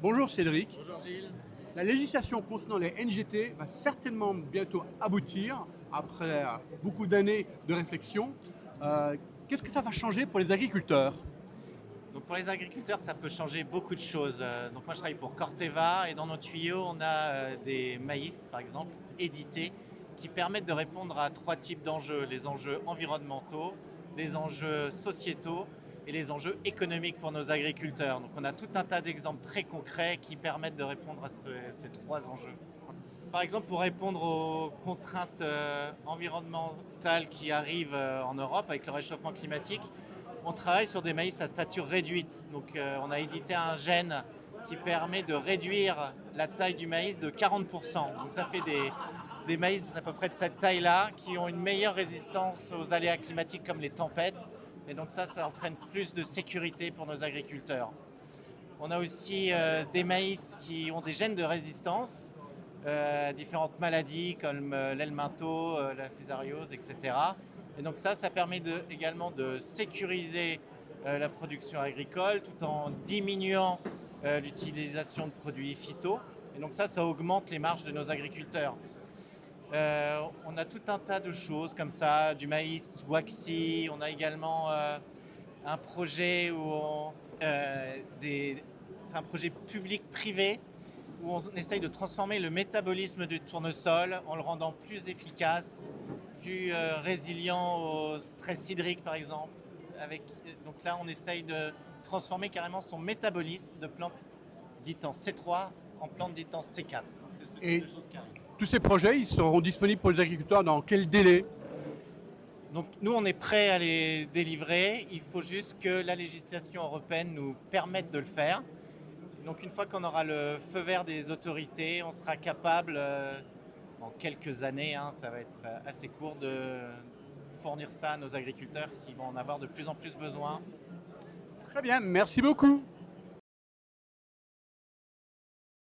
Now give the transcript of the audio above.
Bonjour Cédric. Bonjour Gilles. La législation concernant les NGT va certainement bientôt aboutir après beaucoup d'années de réflexion. Qu'est-ce que ça va changer pour les agriculteurs? Donc pour les agriculteurs, ça peut changer beaucoup de choses. Donc moi je travaille pour Corteva et dans nos tuyaux, on a des maïs par exemple édités qui permettent de répondre à trois types d'enjeux. Les enjeux environnementaux, les enjeux sociétaux et les enjeux économiques pour nos agriculteurs. Donc on a tout un tas d'exemples très concrets qui permettent de répondre à ces trois enjeux. Par exemple, pour répondre aux contraintes environnementales qui arrivent en Europe avec le réchauffement climatique, on travaille sur des maïs à stature réduite. Donc on a édité un gène qui permet de réduire la taille du maïs de 40%. Donc ça fait des maïs à peu près de cette taille-là qui ont une meilleure résistance aux aléas climatiques comme les tempêtes. Et donc ça entraîne plus de sécurité pour nos agriculteurs. On a aussi des maïs qui ont des gènes de résistance à différentes maladies comme l'helminto, la fusariose, etc. Et donc ça permet également de sécuriser la production agricole tout en diminuant l'utilisation de produits phyto. Et donc ça augmente les marges de nos agriculteurs. On a tout un tas de choses comme ça, du maïs waxy. On a également un projet c'est un projet public-privé où on essaye de transformer le métabolisme du tournesol en le rendant plus efficace, plus résilient au stress hydrique par exemple. Donc là, on essaye de transformer carrément son métabolisme de plantes dites en C3 en plantes dites en C4. Donc c'est ce type de choses qui arrivent. Tous ces projets, ils seront disponibles pour les agriculteurs dans quel délai? Donc nous, on est prêts à les délivrer. Il faut juste que la législation européenne nous permette de le faire. Donc une fois qu'on aura le feu vert des autorités, on sera capable, en quelques années, ça va être assez court, de fournir ça à nos agriculteurs qui vont en avoir de plus en plus besoin. Très bien, merci beaucoup.